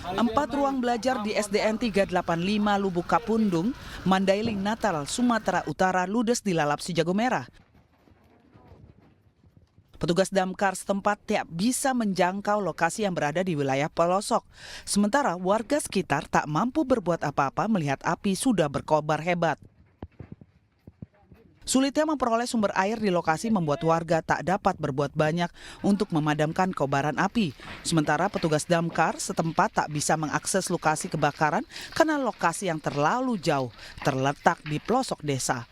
Empat ruang belajar di SDN 385 Lubuk Kapundung, Mandailing, Natal, Sumatera Utara ludes dilalap si jago merah. Petugas damkar setempat tidak bisa menjangkau lokasi yang berada di wilayah pelosok. Sementara warga sekitar tak mampu berbuat apa-apa melihat api sudah berkobar hebat. Sulitnya memperoleh sumber air di lokasi membuat warga tak dapat berbuat banyak untuk memadamkan kobaran api. Sementara petugas damkar setempat tak bisa mengakses lokasi kebakaran karena lokasi yang terlalu jauh terletak di pelosok desa.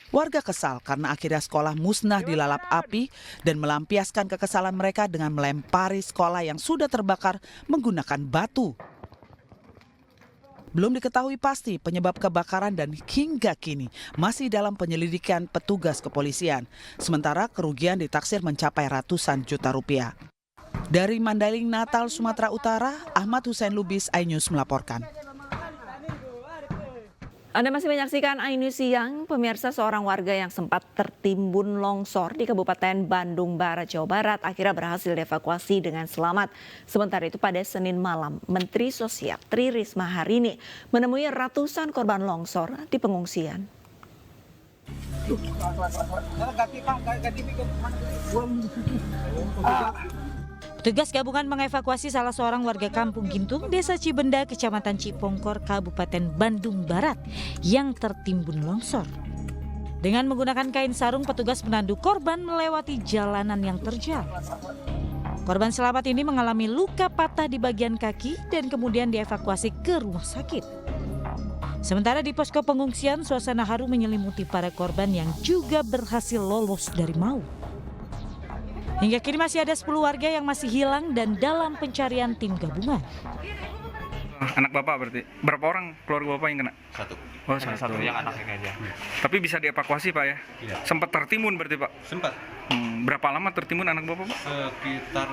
Warga kesal karena akhirnya sekolah musnah dilalap api dan melampiaskan kekesalan mereka dengan melempari sekolah yang sudah terbakar menggunakan batu. Belum diketahui pasti penyebab kebakaran dan hingga kini masih dalam penyelidikan petugas kepolisian. Sementara kerugian ditaksir mencapai ratusan juta rupiah. Dari Mandailing, Natal, Sumatera Utara, Ahmad Hussein Lubis, iNews melaporkan. Anda masih menyaksikan iNews Siang, pemirsa. Seorang warga yang sempat tertimbun longsor di Kabupaten Bandung Barat, Jawa Barat akhirnya berhasil dievakuasi dengan selamat. Sementara itu pada Senin malam, Menteri Sosial Tri Risma hari ini menemui ratusan korban longsor di pengungsian. Petugas gabungan mengevakuasi salah seorang warga Kampung Gintung, Desa Cibenda, Kecamatan Cipongkor, Kabupaten Bandung Barat yang tertimbun longsor. Dengan menggunakan kain sarung, petugas menandu korban melewati jalanan yang terjal. Korban selamat ini mengalami luka patah di bagian kaki dan kemudian dievakuasi ke rumah sakit. Sementara di posko pengungsian, suasana haru menyelimuti para korban yang juga berhasil lolos dari maut. Hingga kini masih ada 10 warga yang masih hilang dan dalam pencarian tim gabungan. Anak Bapak berarti? Berapa orang keluarga Bapak yang kena? Satu. Oh, satu. Yang anaknya aja. Tapi bisa dievakuasi Pak ya? Iya. Sempat tertimbun berarti Pak? Sempat. Berapa lama tertimbun anak Bapak Pak? Sekitar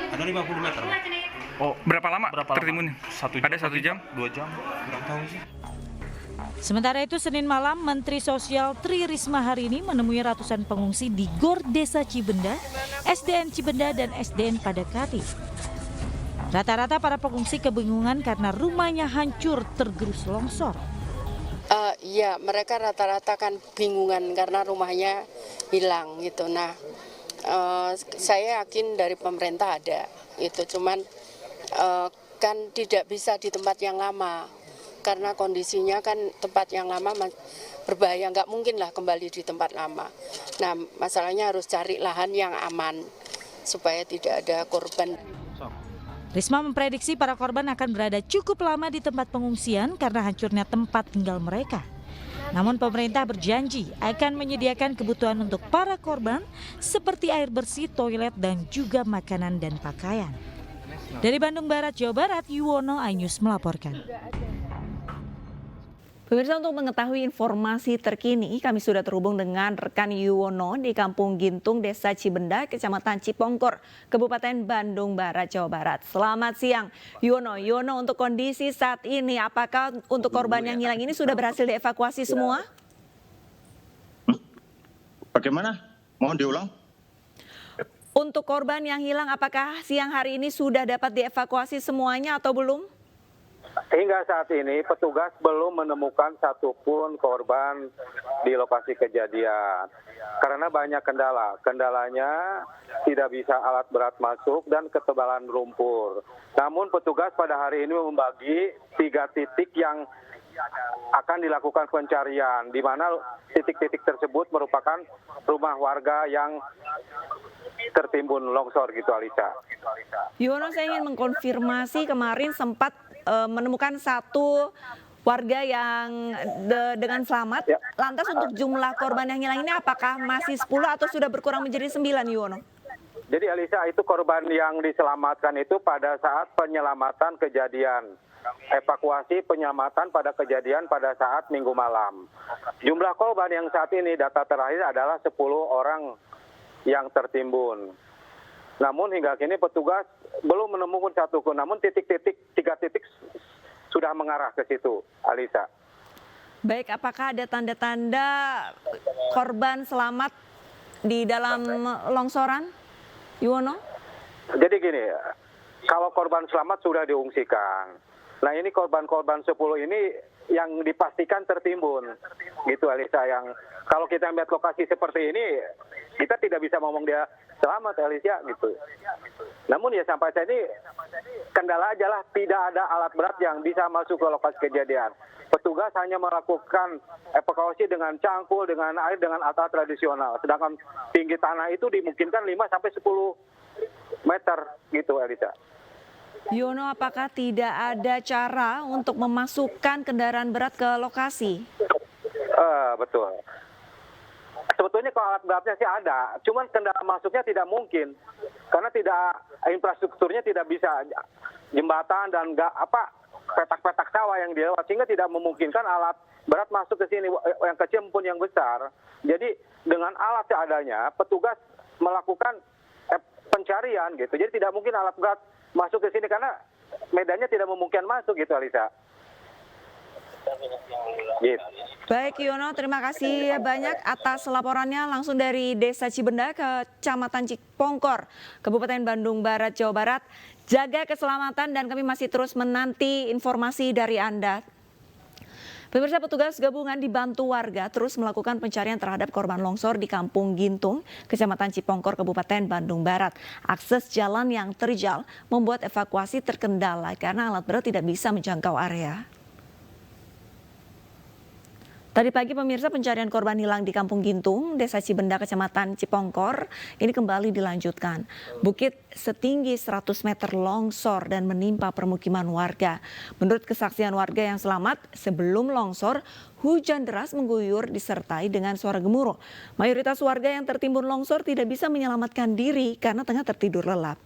ada 50 meter. Oh, berapa lama tertimbunnya? Ada 1 jam? 2 jam. Kurang tahu sih. Sementara itu Senin malam, Menteri Sosial Tri Risma hari ini menemui ratusan pengungsi di Gor Desa Cibenda, SDN Cibenda dan SDN Padakati. Rata-rata para pengungsi kebingungan karena rumahnya hancur tergerus longsor. Iya, mereka rata-rata kan bingungan karena rumahnya hilang gitu. Nah, saya yakin dari pemerintah ada itu, cuman kan tidak bisa di tempat yang lama. Karena kondisinya kan tempat yang lama berbahaya, nggak mungkin lah kembali di tempat lama. Nah, masalahnya harus cari lahan yang aman supaya tidak ada korban. Risma memprediksi para korban akan berada cukup lama di tempat pengungsian karena hancurnya tempat tinggal mereka. Namun pemerintah berjanji akan menyediakan kebutuhan untuk para korban seperti air bersih, toilet, dan juga makanan dan pakaian. Dari Bandung Barat, Jawa Barat, Yuwono, iNews melaporkan. Pemirsa, untuk mengetahui informasi terkini, kami sudah terhubung dengan rekan Yuwono di Kampung Gintung, Desa Cibenda, Kecamatan Cipongkor, Kabupaten Bandung Barat, Jawa Barat. Selamat siang, Yuwono. Yuwono, untuk kondisi saat ini, apakah untuk korban yang hilang ini sudah berhasil dievakuasi semua? Bagaimana? Mohon diulang. Untuk korban yang hilang, apakah siang hari ini sudah dapat dievakuasi semuanya atau belum? Hingga saat ini petugas belum menemukan satupun korban di lokasi kejadian karena banyak kendala. Kendalanya tidak bisa alat berat masuk dan ketebalan lumpur. Namun petugas pada hari ini membagi 3 titik yang akan dilakukan pencarian, di mana titik-titik tersebut merupakan rumah warga yang tertimbun longsor gitu, Alisa. Yuwono, saya ingin mengkonfirmasi, kemarin sempat menemukan 1 warga yang dengan selamat. Ya. Lantas untuk jumlah korban yang hilang ini apakah masih 10 atau sudah berkurang menjadi 9, Yuwono? Jadi Alisa, itu korban yang diselamatkan itu pada saat penyelamatan kejadian. Evakuasi penyelamatan pada kejadian pada saat Minggu malam. Jumlah korban yang saat ini data terakhir adalah 10 orang yang tertimbun. Namun hingga kini petugas belum menemukan satu pun. Namun 3 titik sudah mengarah ke situ, Alisa. Baik, apakah ada tanda-tanda korban selamat di dalam longsoran, Yuwono? Jadi gini, kalau korban selamat sudah diungsikan. Nah ini korban-korban 10 ini yang dipastikan tertimbun, gitu Alisa. Yang kalau kita melihat lokasi seperti ini, kita tidak bisa ngomong dia selamat Alisa gitu. Namun ya sampai saat ini kendala aja lah, tidak ada alat berat yang bisa masuk ke lokasi kejadian. Petugas hanya melakukan evakuasi dengan cangkul, dengan air, dengan alat tradisional. Sedangkan tinggi tanah itu dimungkinkan 5-10 meter gitu Alisa. Yono, apakah tidak ada cara untuk memasukkan kendaraan berat ke lokasi? Betul. Sebetulnya kalau alat beratnya sih ada, cuman kendala masuknya tidak mungkin karena infrastrukturnya tidak bisa, jembatan dan petak-petak sawah yang dilewat, sehingga tidak memungkinkan alat berat masuk ke sini, yang kecil maupun yang besar. Jadi dengan alat seadanya petugas melakukan pencarian gitu. Jadi tidak mungkin alat berat masuk ke sini karena medannya tidak memungkinkan masuk gitu Alisa. Gitu. Baik Yono, terima kasih banyak atas laporannya langsung dari Desa Cibenda, Kecamatan Cipongkor, Kabupaten Bandung Barat, Jawa Barat. Jaga keselamatan dan kami masih terus menanti informasi dari Anda. Pemirsa, petugas gabungan dibantu warga terus melakukan pencarian terhadap korban longsor di Kampung Gintung, Kecamatan Cipongkor, Kabupaten Bandung Barat. Akses jalan yang terjal membuat evakuasi terkendala karena alat berat tidak bisa menjangkau area. Tadi pagi pemirsa, pencarian korban hilang di Kampung Gintung, Desa Cibenda, Kecamatan Cipongkor ini kembali dilanjutkan. Bukit setinggi 100 meter longsor dan menimpa permukiman warga. Menurut kesaksian warga yang selamat, sebelum longsor, hujan deras mengguyur disertai dengan suara gemuruh. Mayoritas warga yang tertimbun longsor tidak bisa menyelamatkan diri karena tengah tertidur lelap.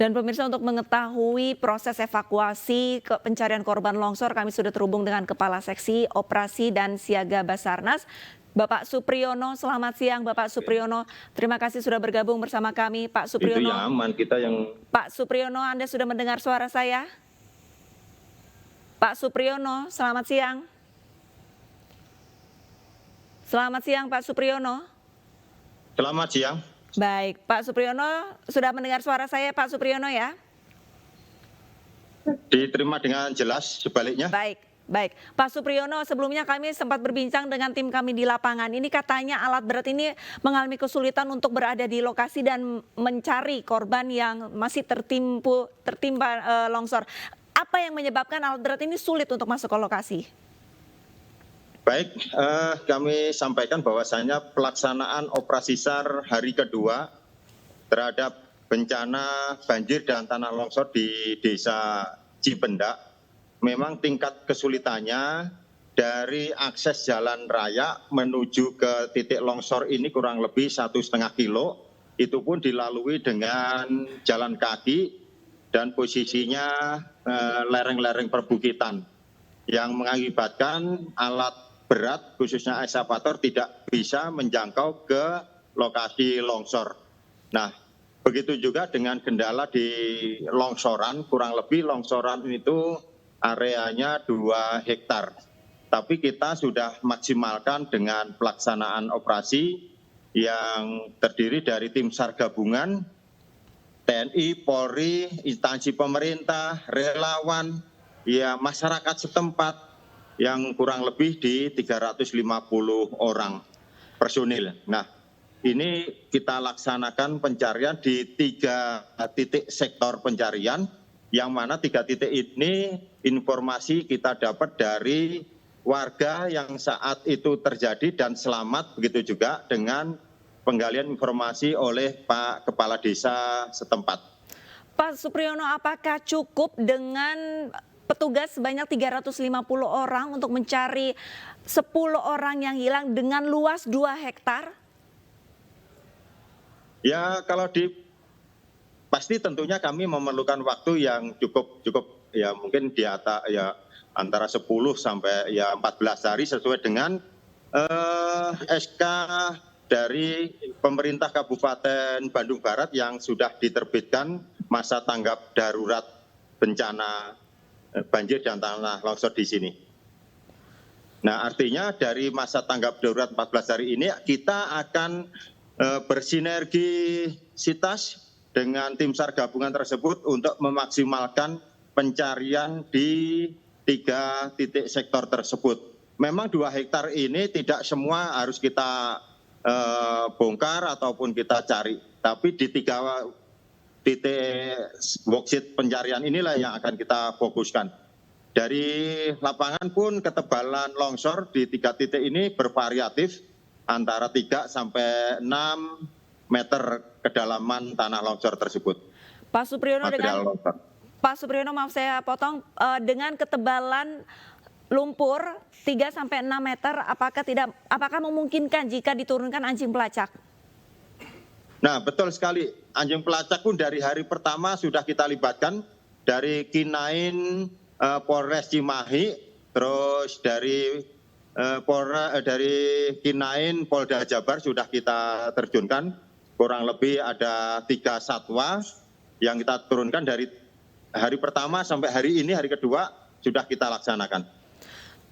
Dan pemirsa, untuk mengetahui proses evakuasi pencarian korban longsor, kami sudah terhubung dengan Kepala Seksi Operasi dan Siaga Basarnas, Bapak Supriyono. Selamat siang Bapak Supriyono. Terima kasih sudah bergabung bersama kami Pak Supriyono. Itu ya aman kita yang... Pak Supriyono, Anda sudah mendengar suara saya? Pak Supriyono, selamat siang. Selamat siang Pak Supriyono. Selamat siang. Baik, Pak Supriyono sudah mendengar suara saya Pak Supriyono ya? Diterima dengan jelas, sebaliknya. Baik. Pak Supriyono, sebelumnya kami sempat berbincang dengan tim kami di lapangan. Ini katanya alat berat ini mengalami kesulitan untuk berada di lokasi dan mencari korban yang masih tertimpa longsor. Apa yang menyebabkan alat berat ini sulit untuk masuk ke lokasi? Baik, kami sampaikan bahwasannya pelaksanaan operasi SAR hari kedua terhadap bencana banjir dan tanah longsor di Desa Cibenda, memang tingkat kesulitannya dari akses jalan raya menuju ke titik longsor ini kurang lebih 1,5 kilo, itu pun dilalui dengan jalan kaki dan posisinya lereng-lereng perbukitan yang mengakibatkan alat berat khususnya eskavator tidak bisa menjangkau ke lokasi longsor. Nah, begitu juga dengan kendala di longsoran, kurang lebih longsoran itu areanya 2 hektar. Tapi kita sudah maksimalkan dengan pelaksanaan operasi yang terdiri dari tim SAR gabungan, TNI, Polri, instansi pemerintah, relawan, ya masyarakat setempat, yang kurang lebih di 350 orang personil. Nah, ini kita laksanakan pencarian di 3 titik sektor pencarian, yang mana 3 titik ini informasi kita dapat dari warga yang saat itu terjadi dan selamat, begitu juga dengan penggalian informasi oleh Pak Kepala Desa setempat. Pak Supriyono, apakah cukup dengan petugas sebanyak 350 orang untuk mencari 10 orang yang hilang dengan luas 2 hektar? Ya, kalau pasti tentunya kami memerlukan waktu yang cukup ya mungkin di atas ya antara 10 sampai ya 14 hari sesuai dengan SK dari pemerintah Kabupaten Bandung Barat yang sudah diterbitkan masa tanggap darurat bencana banjir dan tanah longsor di sini. Nah, artinya dari masa tanggap darurat 14 hari ini kita akan bersinergisitas dengan tim SAR gabungan tersebut untuk memaksimalkan pencarian di 3 titik sektor tersebut. Memang 2 hektar ini tidak semua harus kita bongkar ataupun kita cari, tapi di 3 titik boksit pencarian inilah yang akan kita fokuskan. Dari lapangan pun ketebalan longsor di 3 titik ini bervariatif antara 3 sampai 6 meter kedalaman tanah longsor tersebut. Pak Supriyono, Material longsor. Pak Supriyono, maaf saya potong, dengan ketebalan lumpur 3 sampai 6 meter, apakah memungkinkan jika diturunkan anjing pelacak? Nah, betul sekali. Anjing pelacak pun dari hari pertama sudah kita libatkan dari Kinain Polres Cimahi, terus dari Kinain Polda Jabar sudah kita terjunkan. Kurang lebih ada 3 satwa yang kita turunkan dari hari pertama sampai hari ini, hari kedua sudah kita laksanakan.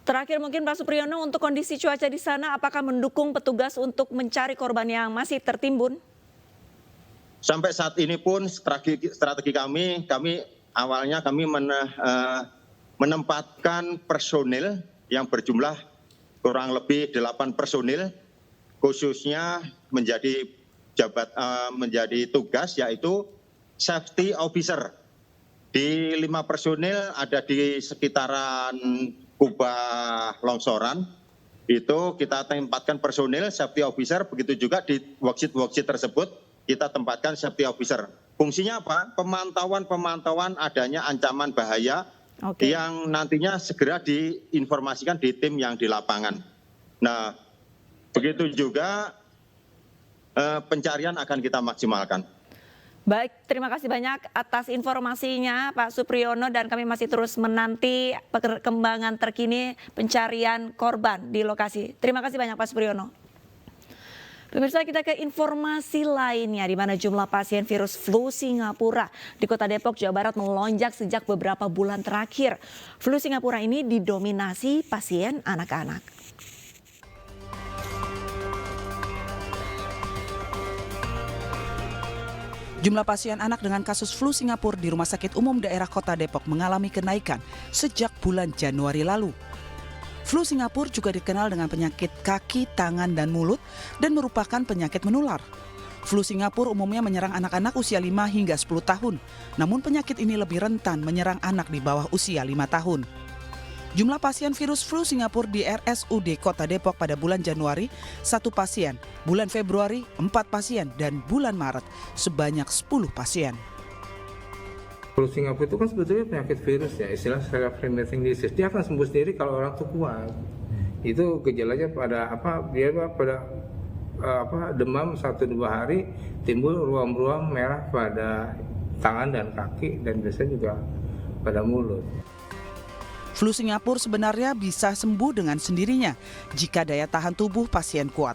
Terakhir mungkin Pak Supriyono, untuk kondisi cuaca di sana apakah mendukung petugas untuk mencari korban yang masih tertimbun? Sampai saat ini pun strategi kami awalnya menempatkan personil yang berjumlah kurang lebih 8 personil, khususnya menjadi tugas yaitu safety officer. Di 5 personil ada di sekitaran kubah longsoran, itu kita tempatkan personil safety officer, begitu juga di worksheet tersebut kita tempatkan safety officer. Fungsinya apa? Pemantauan adanya ancaman bahaya yang nantinya segera diinformasikan di tim yang di lapangan. Nah, begitu juga pencarian akan kita maksimalkan. Baik, terima kasih banyak atas informasinya Pak Supriyono, dan kami masih terus menanti perkembangan terkini pencarian korban di lokasi. Terima kasih banyak Pak Supriyono. Pemirsa, kita ke informasi lainnya, di mana jumlah pasien virus flu Singapura di Kota Depok, Jawa Barat melonjak sejak beberapa bulan terakhir. Flu Singapura ini didominasi pasien anak-anak. Jumlah pasien anak dengan kasus flu Singapura di Rumah Sakit Umum Daerah Kota Depok mengalami kenaikan sejak bulan Januari lalu. Flu Singapura juga dikenal dengan penyakit kaki, tangan, dan mulut dan merupakan penyakit menular. Flu Singapura umumnya menyerang anak-anak usia 5 hingga 10 tahun. Namun penyakit ini lebih rentan menyerang anak di bawah usia 5 tahun. Jumlah pasien virus flu Singapura di RSUD Kota Depok pada bulan Januari 1 pasien, bulan Februari 4 pasien, dan bulan Maret sebanyak 10 pasien. Flu Singapura itu kan sebetulnya penyakit virus ya, istilah self-limiting disease. Dia akan sembuh sendiri kalau orang tuh kuat. Itu gejalanya pada demam 1-2 hari, timbul ruam-ruam merah pada tangan dan kaki, dan biasanya juga pada mulut. Flu Singapura sebenarnya bisa sembuh dengan sendirinya jika daya tahan tubuh pasien kuat.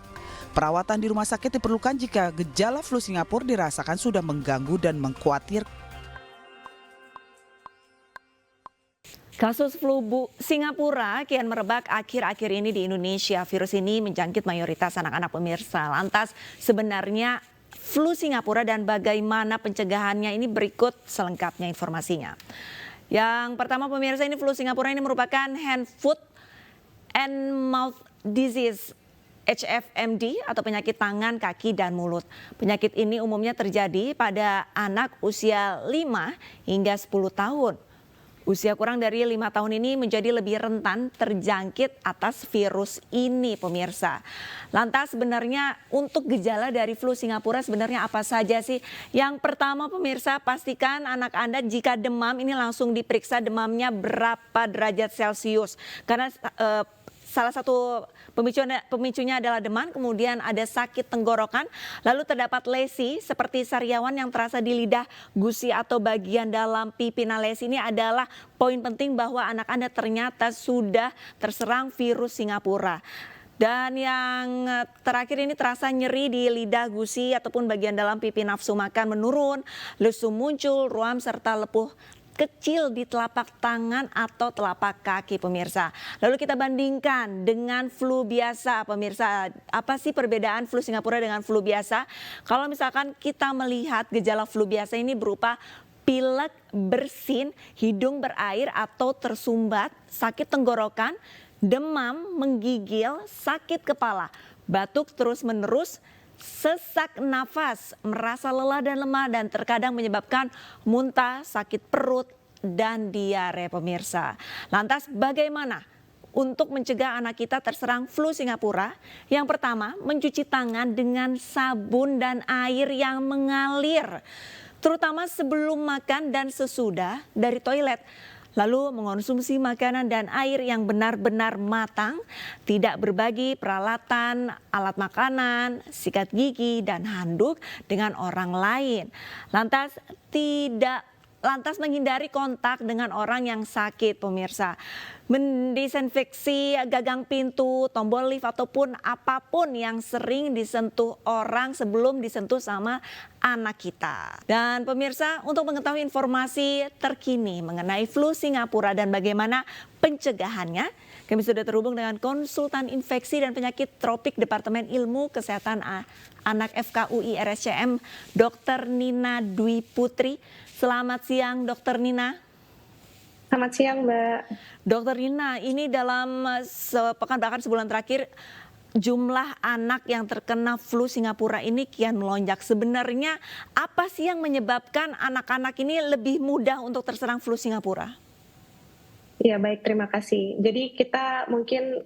Perawatan di rumah sakit diperlukan jika gejala flu Singapura dirasakan sudah mengganggu dan mengkhawatirkan. Kasus flu Singapura kian merebak akhir-akhir ini di Indonesia. Virus ini menjangkit mayoritas anak-anak, pemirsa. Lantas sebenarnya flu Singapura dan bagaimana pencegahannya, ini berikut selengkapnya informasinya. Yang pertama, pemirsa, ini flu Singapura ini merupakan hand, foot, and mouth disease, HFMD, atau penyakit tangan, kaki, dan mulut. Penyakit ini umumnya terjadi pada anak usia 5 hingga 10 tahun. Usia kurang dari 5 tahun ini menjadi lebih rentan terjangkit atas virus ini, pemirsa. Lantas sebenarnya untuk gejala dari flu Singapura sebenarnya apa saja sih? Yang pertama, pemirsa, pastikan anak Anda jika demam ini langsung diperiksa demamnya berapa derajat Celcius. Karena salah satu pemicunya adalah demam, kemudian ada sakit tenggorokan, lalu terdapat lesi seperti sariawan yang terasa di lidah, gusi atau bagian dalam pipi. Nah, lesi ini adalah poin penting bahwa anak Anda ternyata sudah terserang virus Singapura. Dan yang terakhir ini terasa nyeri di lidah, gusi ataupun bagian dalam pipi, nafsu makan menurun, lesu muncul, ruam serta lepuh kecil di telapak tangan atau telapak kaki pemirsa. Lalu kita bandingkan dengan flu biasa pemirsa. Apa sih perbedaan flu Singapura dengan flu biasa? Kalau misalkan kita melihat gejala flu biasa ini berupa pilek, bersin, hidung berair atau tersumbat, sakit tenggorokan, demam, menggigil, sakit kepala, batuk terus-menerus, sesak nafas, merasa lelah dan lemah, dan terkadang menyebabkan muntah, sakit perut, dan diare pemirsa. Lantas bagaimana untuk mencegah anak kita terserang flu Singapura? Yang pertama, mencuci tangan dengan sabun dan air yang mengalir, terutama sebelum makan dan sesudah dari toilet. Lalu mengonsumsi makanan dan air yang benar-benar matang, tidak berbagi peralatan, alat makanan, sikat gigi, dan handuk dengan orang lain. Lantas menghindari kontak dengan orang yang sakit pemirsa. Mendesinfeksi gagang pintu, tombol lift ataupun apapun yang sering disentuh orang sebelum disentuh sama anak kita. Dan pemirsa, untuk mengetahui informasi terkini mengenai flu Singapura dan bagaimana pencegahannya, kami sudah terhubung dengan konsultan infeksi dan penyakit tropik Departemen Ilmu Kesehatan Anak FKUI RSCM, Dr. Nina Dwi Putri. Selamat siang, Dr. Nina. Selamat siang, Mbak. Dr. Nina, ini dalam sepekan bahkan sebulan terakhir jumlah anak yang terkena flu Singapura ini kian melonjak. Sebenarnya apa sih yang menyebabkan anak-anak ini lebih mudah untuk terserang flu Singapura? Ya, baik, terima kasih. Jadi kita mungkin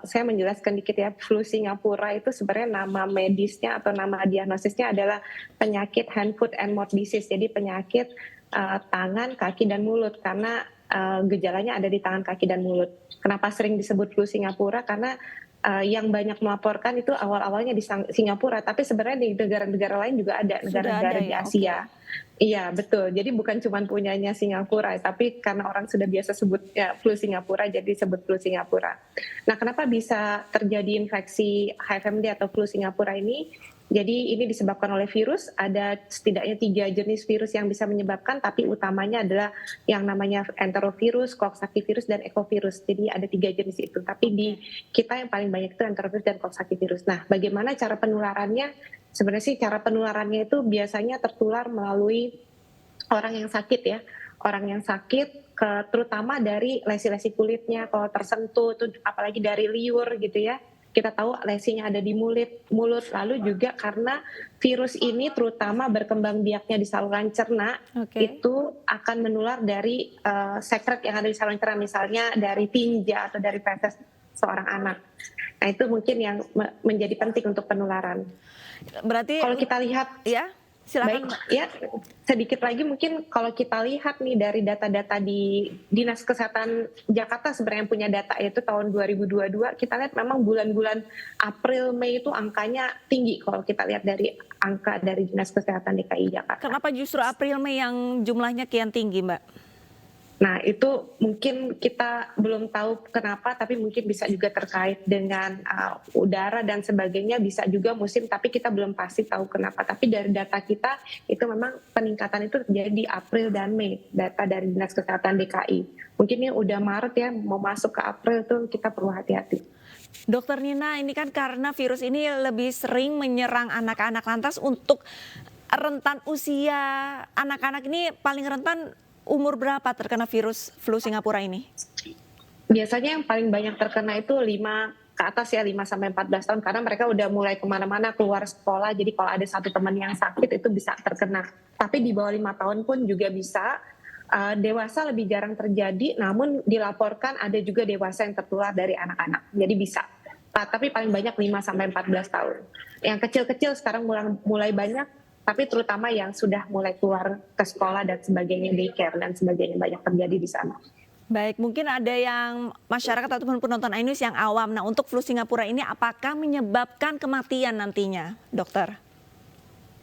saya menjelaskan dikit ya, flu Singapura itu sebenarnya nama medisnya atau nama diagnosisnya adalah penyakit hand, foot, and mouth disease. Jadi penyakit tangan, kaki, dan mulut, karena gejalanya ada di tangan, kaki, dan mulut. Kenapa sering disebut flu Singapura? Karena yang banyak melaporkan itu awal-awalnya di Singapura, tapi sebenarnya di negara-negara lain juga ada, negara-negara di Asia. Okay. Iya, betul. Jadi bukan cuma punyanya Singapura, tapi karena orang sudah biasa sebut ya, flu Singapura, jadi sebut flu Singapura. Nah, kenapa bisa terjadi infeksi HFMD atau flu Singapura ini? Jadi ini disebabkan oleh virus, ada setidaknya 3 jenis virus yang bisa menyebabkan, tapi utamanya adalah yang namanya enterovirus, Coxsackie virus, dan ecovirus. Jadi ada 3 jenis itu, tapi di kita yang paling banyak itu enterovirus dan Coxsackie virus. Nah, bagaimana cara penularannya? Sebenarnya sih cara penularannya itu biasanya tertular melalui orang yang sakit ya. Orang yang sakit, terutama dari lesi-lesi kulitnya, kalau tersentuh, apalagi dari liur gitu ya. Kita tahu lesinya ada di mulut, lalu juga karena virus ini terutama berkembang biaknya di saluran cerna, itu akan menular dari sekret yang ada di saluran cerna, misalnya dari tinja atau dari feses seorang anak. Nah, itu mungkin yang menjadi penting untuk penularan. Berarti kalau kita lihat, ya, silakan. Baik, ya, sedikit lagi mungkin kalau kita lihat nih dari data-data di Dinas Kesehatan Jakarta sebenarnya yang punya data itu tahun 2022, kita lihat memang bulan-bulan April, Mei itu angkanya tinggi kalau kita lihat dari angka dari Dinas Kesehatan DKI Jakarta. Kenapa justru April, Mei yang jumlahnya kian tinggi, Mbak? Nah, itu mungkin kita belum tahu kenapa, tapi mungkin bisa juga terkait dengan udara dan sebagainya, bisa juga musim, tapi kita belum pasti tahu kenapa. Tapi dari data kita, itu memang peningkatan itu terjadi di April dan Mei, data dari Dinas Kesehatan DKI. Mungkin ini udah Maret ya, mau masuk ke April tuh kita perlu hati-hati. Dokter Nina, ini kan karena virus ini lebih sering menyerang anak-anak, lantas untuk rentan usia anak-anak ini paling rentan umur berapa terkena virus flu Singapura ini? Biasanya yang paling banyak terkena itu 5 ke atas ya, 5-14 tahun, karena mereka udah mulai kemana-mana, keluar sekolah, jadi kalau ada satu teman yang sakit itu bisa terkena. Tapi di bawah 5 tahun pun juga bisa. Dewasa lebih jarang terjadi, namun dilaporkan ada juga dewasa yang tertular dari anak-anak, jadi bisa. Tapi paling banyak 5-14 tahun. Yang kecil-kecil sekarang mulai banyak, tapi terutama yang sudah mulai keluar ke sekolah dan sebagainya, daycare dan sebagainya, banyak terjadi di sana. Baik, mungkin ada yang masyarakat ataupun penonton iNews yang awam. Nah, untuk flu Singapura ini apakah menyebabkan kematian nantinya, dokter?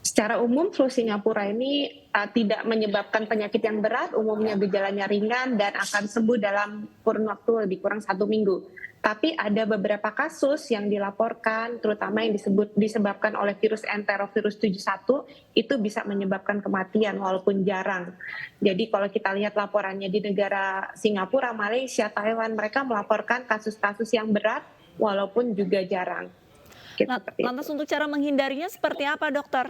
Secara umum flu Singapura ini tidak menyebabkan penyakit yang berat, umumnya gejalanya ringan dan akan sembuh dalam kurun waktu lebih kurang 1 minggu. Tapi ada beberapa kasus yang dilaporkan, terutama yang disebabkan oleh virus enterovirus 71, itu bisa menyebabkan kematian walaupun jarang. Jadi kalau kita lihat laporannya di negara Singapura, Malaysia, Taiwan, mereka melaporkan kasus-kasus yang berat walaupun juga jarang. Gitu, Lantas untuk cara menghindarinya seperti apa, dokter?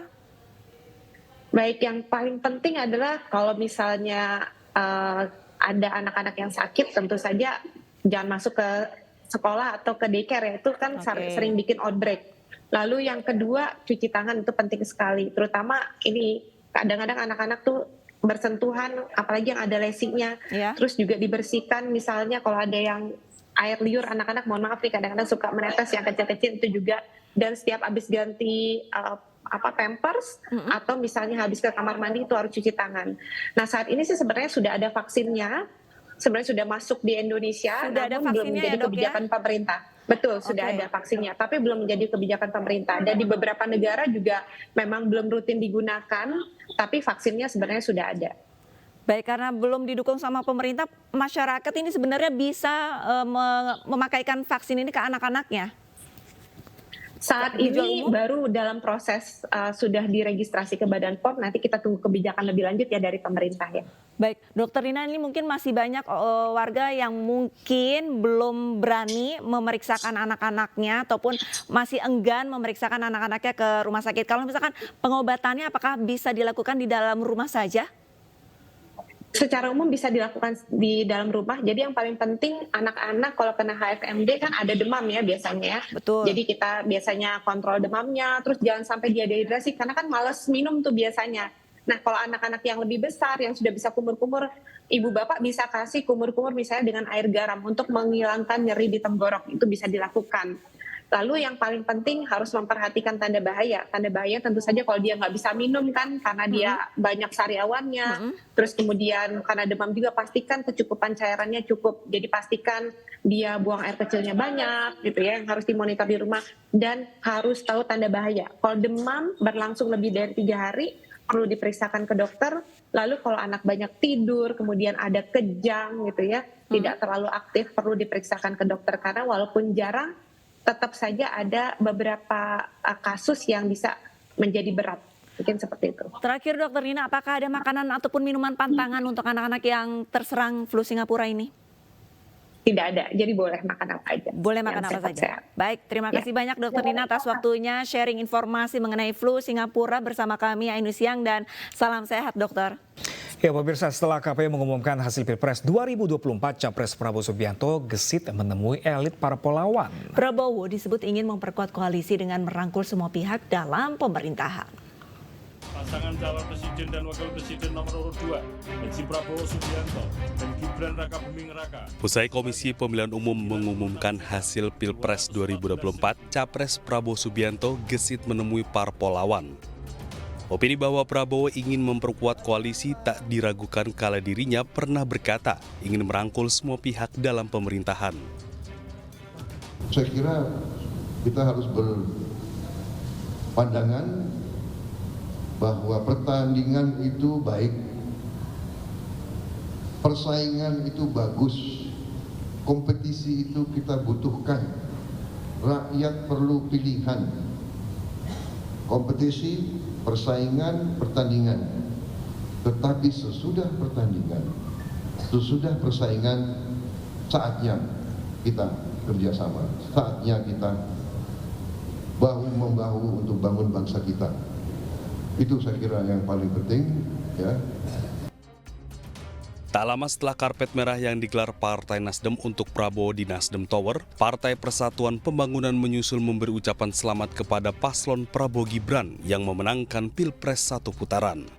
Baik, yang paling penting adalah kalau misalnya ada anak-anak yang sakit, tentu saja jangan masuk ke sekolah atau ke daycare ya, itu kan sering bikin outbreak. Lalu yang kedua, cuci tangan itu penting sekali, terutama ini kadang-kadang anak-anak tuh bersentuhan, apalagi yang ada lesinya, terus juga dibersihkan, misalnya kalau ada yang air liur, anak-anak mohon maaf nih kadang-kadang suka menetes yang kecil-kecil itu juga, dan setiap habis ganti pampers atau misalnya habis ke kamar mandi itu harus cuci tangan. Nah saat ini sih sebenarnya sudah ada vaksinnya, sebenarnya sudah masuk di Indonesia, namun belum menjadi kebijakan pemerintah. Betul, sudah ada vaksinnya, tapi belum menjadi kebijakan pemerintah. Dan di beberapa negara juga memang belum rutin digunakan, tapi vaksinnya sebenarnya sudah ada. Baik, karena belum didukung sama pemerintah, masyarakat ini sebenarnya bisa memakaikan vaksin ini ke anak-anaknya? Saat ini baru dalam proses sudah diregistrasi ke Badan POM, nanti kita tunggu kebijakan lebih lanjut ya dari pemerintah ya. Baik, Dokter Rina, ini mungkin masih banyak warga yang mungkin belum berani memeriksakan anak-anaknya ataupun masih enggan memeriksakan anak-anaknya ke rumah sakit. Kalau misalkan pengobatannya apakah bisa dilakukan di dalam rumah saja? Secara umum bisa dilakukan di dalam rumah. Jadi yang paling penting anak-anak kalau kena HFMD kan ada demam ya biasanya ya. Betul. Jadi kita biasanya kontrol demamnya, terus jangan sampai dia dehidrasi karena kan malas minum tuh biasanya. Nah kalau anak-anak yang lebih besar yang sudah bisa kumur-kumur, ibu bapak bisa kasih kumur-kumur misalnya dengan air garam untuk menghilangkan nyeri di tenggorok, itu bisa dilakukan. Lalu yang paling penting harus memperhatikan tanda bahaya. Tanda bahaya tentu saja kalau dia nggak bisa minum kan karena dia banyak sariawannya. Terus kemudian karena demam juga pastikan kecukupan cairannya cukup. Jadi pastikan dia buang air kecilnya banyak gitu ya, yang harus dimonitor di rumah. Dan harus tahu tanda bahaya. Kalau demam berlangsung lebih dari 3 hari perlu diperiksakan ke dokter. Lalu kalau anak banyak tidur, kemudian ada kejang gitu ya, tidak terlalu aktif, perlu diperiksakan ke dokter karena walaupun jarang tetap saja ada beberapa kasus yang bisa menjadi berat. Mungkin seperti itu. Terakhir Dokter Rina, apakah ada makanan ataupun minuman pantangan untuk anak-anak yang terserang flu Singapura ini? Tidak ada, jadi boleh makan apa aja. Boleh makan apa saja. Baik, terima kasih banyak Dokter Rina atas waktunya sharing informasi mengenai flu Singapura bersama kami Ainus Siang, dan salam sehat dokter. Ya pemirsa, setelah KPU mengumumkan hasil Pilpres 2024, Capres Prabowo Subianto gesit menemui elit para polawan. Prabowo disebut ingin memperkuat koalisi dengan merangkul semua pihak dalam pemerintahan. Pasangan calon presiden dan wakil presiden nomor urut 2, Haji Prabowo Subianto dan Gibran Rakabuming Raka. Usai Komisi Pemilihan Umum mengumumkan hasil Pilpres 2024, Capres Prabowo Subianto gesit menemui parpol lawan. Opini bahwa Prabowo ingin memperkuat koalisi tak diragukan kala dirinya pernah berkata ingin merangkul semua pihak dalam pemerintahan. Saya kira kita harus berpandangan bahwa pertandingan itu baik, persaingan itu bagus, kompetisi itu kita butuhkan, rakyat perlu pilihan, kompetisi, persaingan, pertandingan. Tetapi sesudah pertandingan, sesudah persaingan, saatnya kita kerjasama, saatnya kita bahu-membahu untuk bangun bangsa kita. Itu saya kira yang paling penting ya. Tak lama setelah karpet merah yang digelar Partai Nasdem untuk Prabowo di Nasdem Tower, Partai Persatuan Pembangunan menyusul memberi ucapan selamat kepada paslon Prabowo Gibran yang memenangkan Pilpres 1 putaran.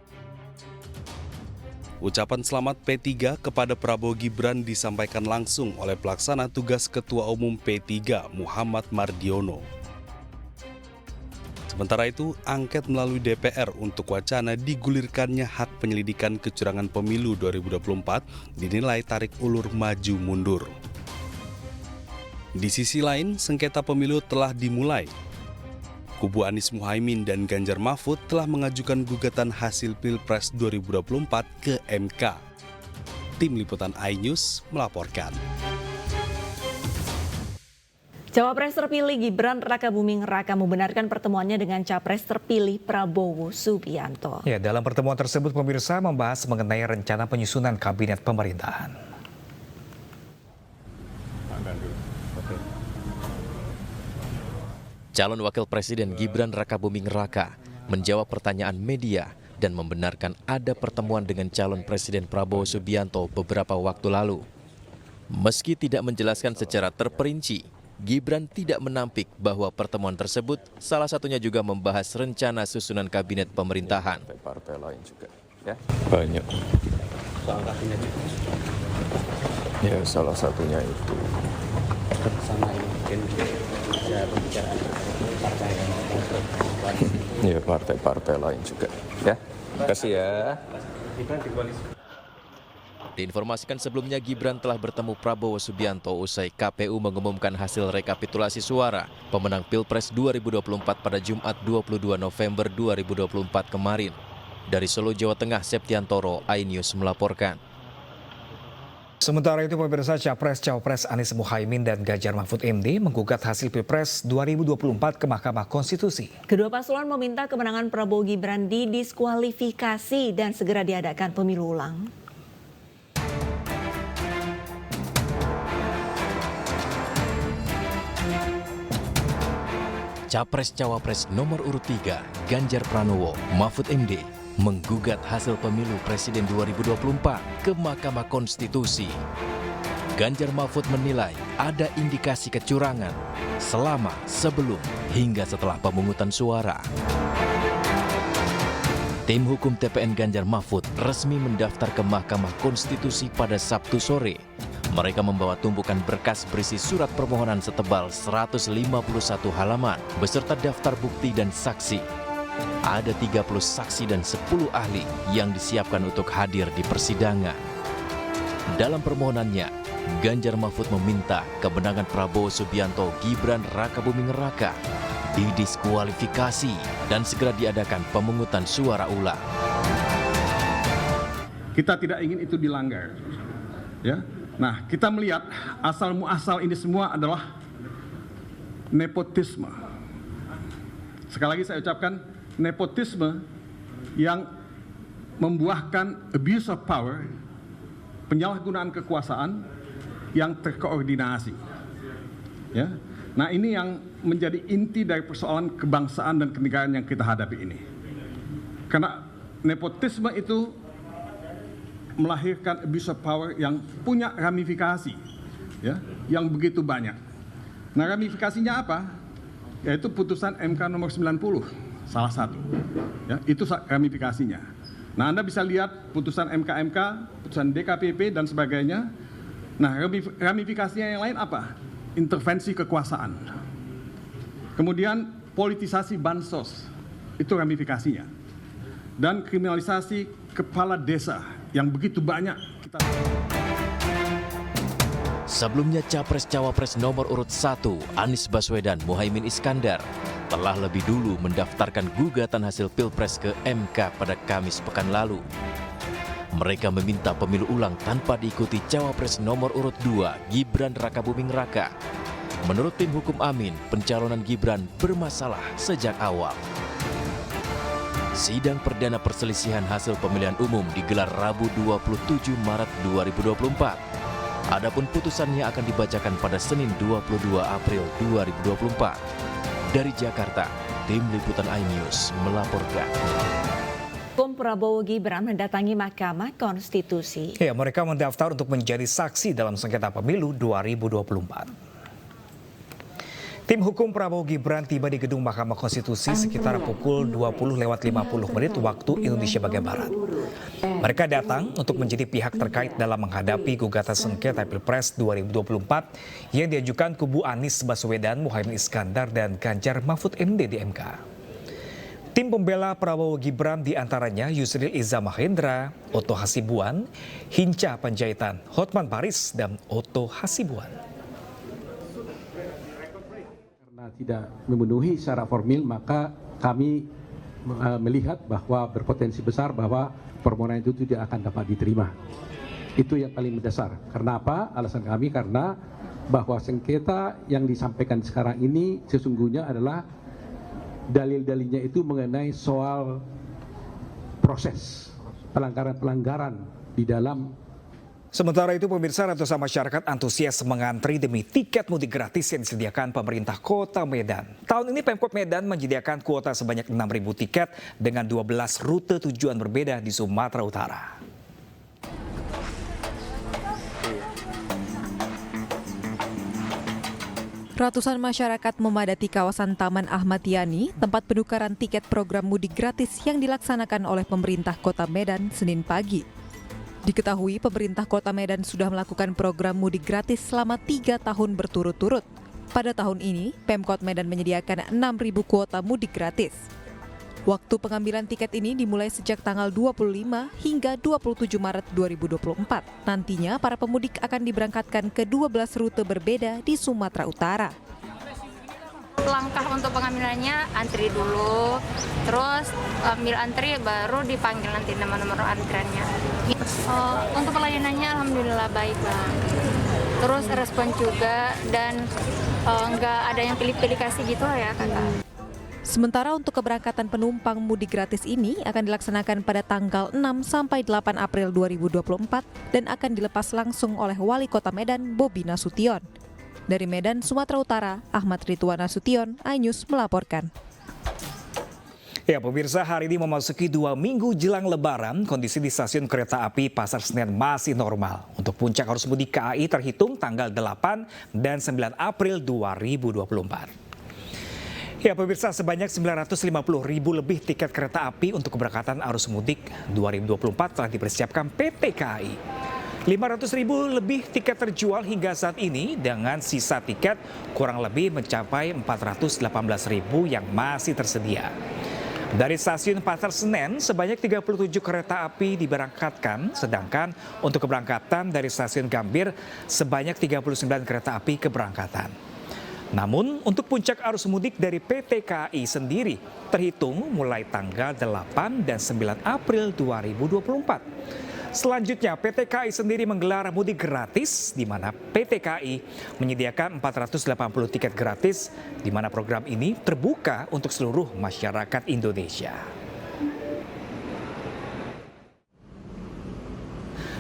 Ucapan selamat P3 kepada Prabowo Gibran disampaikan langsung oleh pelaksana tugas Ketua Umum P3 Muhammad Mardiono. Sementara itu, angket melalui DPR untuk wacana digulirkannya hak penyelidikan kecurangan pemilu 2024 dinilai tarik ulur maju mundur. Di sisi lain, sengketa pemilu telah dimulai. Kubu Anies Muhaimin dan Ganjar Mahfud telah mengajukan gugatan hasil Pilpres 2024 ke MK. Tim Liputan iNews melaporkan. Cawapres terpilih Gibran Rakabuming Raka membenarkan pertemuannya dengan Capres terpilih Prabowo Subianto. Ya, dalam pertemuan tersebut pemirsa membahas mengenai rencana penyusunan kabinet pemerintahan. Calon Wakil Presiden Gibran Rakabuming Raka menjawab pertanyaan media dan membenarkan ada pertemuan dengan calon Presiden Prabowo Subianto beberapa waktu lalu. Meski tidak menjelaskan secara terperinci, Gibran tidak menampik bahwa pertemuan tersebut salah satunya juga membahas rencana susunan kabinet pemerintahan. Partai lain juga, ya? Banyak. Soal kabinet itu? Ya, salah satunya itu. Sama ini mungkin ada pembicaraan partai yang Ya, partai-partai lain juga, ya. Terima kasih ya. Diinformasikan sebelumnya Gibran telah bertemu Prabowo Subianto usai KPU mengumumkan hasil rekapitulasi suara pemenang Pilpres 2024 pada Jumat 22 November 2024 kemarin. Dari Solo, Jawa Tengah, Septiantoro, iNews melaporkan. Sementara itu pemirsa, Capres-Cawapres Anies Muhaimin dan Ganjar Mahfud MD menggugat hasil Pilpres 2024 ke Mahkamah Konstitusi. Kedua paslon meminta kemenangan Prabowo Gibran didiskualifikasi dan segera diadakan pemilu ulang. Capres-Cawapres nomor urut 3, Ganjar Pranowo, Mahfud MD, menggugat hasil pemilu Presiden 2024 ke Mahkamah Konstitusi. Ganjar Mahfud menilai ada indikasi kecurangan selama, sebelum, hingga setelah pemungutan suara. Tim hukum TPN Ganjar Mahfud resmi mendaftar ke Mahkamah Konstitusi pada Sabtu sore. Mereka membawa tumpukan berkas berisi surat permohonan setebal 151 halaman beserta daftar bukti dan saksi. Ada 30 saksi dan 10 ahli yang disiapkan untuk hadir di persidangan. Dalam permohonannya, Ganjar Mahfud meminta kemenangan Prabowo Subianto Gibran Rakabuming Raka didiskualifikasi dan segera diadakan pemungutan suara ulang. Kita tidak ingin itu dilanggar. Ya. Nah, kita melihat asal muasal ini semua adalah nepotisme. Sekali lagi saya ucapkan, nepotisme yang membuahkan abuse of power, penyalahgunaan kekuasaan yang terkoordinasi. Ya. Nah, ini yang menjadi inti dari persoalan kebangsaan dan kenegaraan yang kita hadapi ini. Karena nepotisme itu melahirkan abuse of power yang punya ramifikasi, ya, yang begitu banyak. Nah, ramifikasinya apa? Yaitu putusan MK nomor 90, salah satu. Ya, itu ramifikasinya. Nah, Anda bisa lihat putusan MK-MK, putusan DKPP dan sebagainya. Nah, ramifikasinya yang lain apa? Intervensi kekuasaan. Kemudian politisasi bansos, itu ramifikasinya. Dan kriminalisasi kepala desa yang begitu banyak. Sebelumnya Capres-Cawapres nomor urut 1 Anies Baswedan Muhaimin Iskandar telah lebih dulu mendaftarkan gugatan hasil Pilpres ke MK pada Kamis pekan lalu. Mereka meminta pemilu ulang tanpa diikuti Cawapres nomor urut 2 Gibran Rakabuming Raka. Menurut tim hukum Amin, pencalonan Gibran bermasalah sejak awal. Sidang perdana perselisihan hasil pemilihan umum digelar Rabu 27 Maret 2024. Adapun putusannya akan dibacakan pada Senin 22 April 2024. Dari Jakarta, tim liputan iNews melaporkan. Hukum Prabowo Gibran mendatangi Mahkamah Konstitusi. Ya, mereka mendaftar untuk menjadi saksi dalam sengketa pemilu 2024. Tim hukum Prabowo Gibran tiba di gedung Mahkamah Konstitusi sekitar pukul 20:50 waktu Indonesia bagian Barat. Mereka datang untuk menjadi pihak terkait dalam menghadapi gugatan sengketa Pilpres 2024 yang diajukan kubu Anies Baswedan, Muhaimin Iskandar, dan Ganjar Mahfud MD di MK. Tim pembela Prabowo Gibran diantaranya Yusril Iza Mahendra, Otto Hasibuan, Hinca Panjaitan, Hotman Paris, dan Otto Hasibuan. Tidak memenuhi syarat formil, maka kami melihat bahwa berpotensi besar bahwa permohonan itu tidak akan dapat diterima. Itu yang paling mendasar. Karena apa? Alasan kami karena bahwa sengketa yang disampaikan sekarang ini sesungguhnya adalah dalil-dalilnya itu mengenai soal proses pelanggaran-pelanggaran di dalam. Sementara itu pemirsa, ratusan masyarakat antusias mengantri demi tiket mudik gratis yang disediakan pemerintah Kota Medan. Tahun ini Pemkot Medan menyediakan kuota sebanyak 6.000 tiket dengan 12 rute tujuan berbeda di Sumatera Utara. Ratusan masyarakat memadati kawasan Taman Ahmad Yani, tempat penukaran tiket program mudik gratis yang dilaksanakan oleh pemerintah Kota Medan Senin pagi. Diketahui pemerintah Kota Medan sudah melakukan program mudik gratis selama 3 tahun berturut-turut. Pada tahun ini, Pemkot Medan menyediakan 6.000 kuota mudik gratis. Waktu pengambilan tiket ini dimulai sejak tanggal 25 hingga 27 Maret 2024. Nantinya para pemudik akan diberangkatkan ke 12 rute berbeda di Sumatera Utara. Langkah untuk pengambilannya antri dulu, terus ambil antri baru dipanggil nanti nomor antriannya. Untuk pelayanannya alhamdulillah baik Bang. Terus respon juga dan nggak ada yang pilih-pilih kasih gitu lah ya Kakak. Sementara untuk keberangkatan penumpang mudik gratis ini akan dilaksanakan pada tanggal 6 sampai 8 April 2024 dan akan dilepas langsung oleh Wali Kota Medan Bobi Nasution. Dari Medan, Sumatera Utara, Ahmad Ridwan Nasution, iNews melaporkan. Ya pemirsa, hari ini memasuki 2 minggu jelang Lebaran, kondisi di stasiun kereta api Pasar Senen masih normal. Untuk puncak arus mudik KAI terhitung tanggal 8 dan 9 April 2024. Ya pemirsa, sebanyak 950.000 lebih tiket kereta api untuk keberangkatan arus mudik 2024 telah dipersiapkan PT KAI. 500.000 lebih tiket terjual hingga saat ini dengan sisa tiket kurang lebih mencapai 418.000 yang masih tersedia. Dari stasiun Pasar Senen, sebanyak 37 kereta api diberangkatkan, sedangkan untuk keberangkatan dari stasiun Gambir, sebanyak 39 kereta api keberangkatan. Namun, untuk puncak arus mudik dari PT KAI sendiri terhitung mulai tanggal 8 dan 9 April 2024. Selanjutnya, PT KAI sendiri menggelar mudik gratis, di mana PT KAI menyediakan 480 tiket gratis, di mana program ini terbuka untuk seluruh masyarakat Indonesia.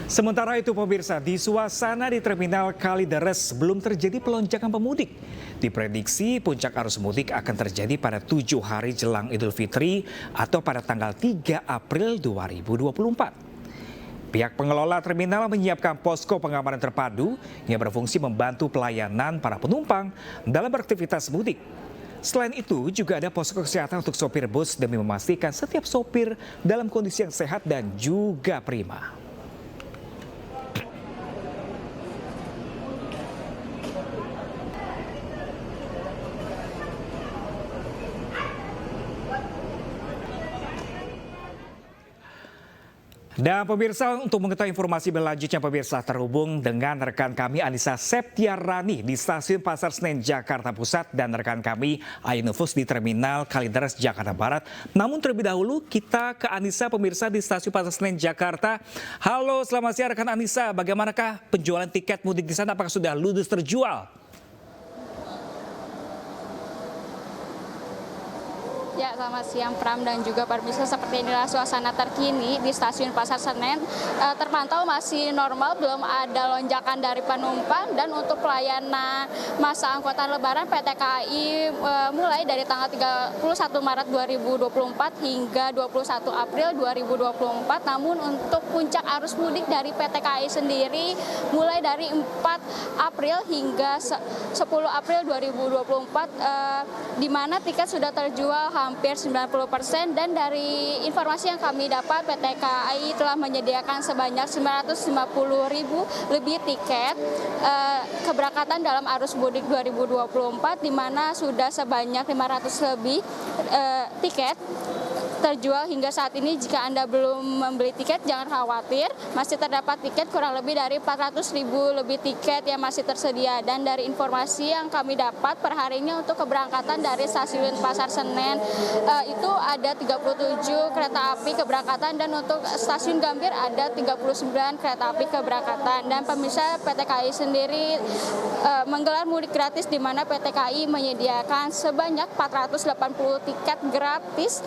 Sementara itu pemirsa, di suasana di Terminal Kalideres belum terjadi pelonjakan pemudik. Diprediksi puncak arus mudik akan terjadi pada 7 hari jelang Idul Fitri atau pada tanggal 3 April 2024. Pihak pengelola terminal menyiapkan posko pengamanan terpadu yang berfungsi membantu pelayanan para penumpang dalam beraktivitas mudik. Selain itu, juga ada posko kesehatan untuk sopir bus demi memastikan setiap sopir dalam kondisi yang sehat dan juga prima. Dan pemirsa, untuk mengetahui informasi berlanjutnya, pemirsa terhubung dengan rekan kami Anissa Septiarani di Stasiun Pasar Senen Jakarta Pusat dan rekan kami Ainufus di Terminal Kalideres Jakarta Barat. Namun terlebih dahulu kita ke Anissa pemirsa di Stasiun Pasar Senen Jakarta. Halo, selamat siang rekan Anissa. Bagaimanakah penjualan tiket mudik di sana? Apakah sudah ludes terjual? Ya, selamat siang Pram dan juga pemirsa, seperti inilah suasana terkini di Stasiun Pasar Senen. Terpantau masih normal, belum ada lonjakan dari penumpang, dan untuk pelayanan masa angkutan Lebaran PT KAI mulai dari tanggal 31 Maret 2024 hingga 21 April 2024. Namun untuk puncak arus mudik dari PT KAI sendiri mulai dari 4 April hingga 10 April 2024 di mana tiket sudah terjual hampir 90%, dan dari informasi yang kami dapat PT KAI telah menyediakan sebanyak 950.000 lebih tiket keberangkatan dalam arus mudik 2024, di mana sudah sebanyak 500 lebih tiket terjual hingga saat ini. Jika Anda belum membeli tiket, jangan khawatir, masih terdapat tiket kurang lebih dari 400.000 lebih tiket yang masih tersedia. Dan dari informasi yang kami dapat per hari ini untuk keberangkatan dari stasiun Pasar Senen itu ada 37 kereta api keberangkatan, dan untuk stasiun Gambir ada 39 kereta api keberangkatan. Dan pemirsa, PT KAI sendiri menggelar mudik gratis, di mana PT KAI menyediakan sebanyak 480 tiket gratis,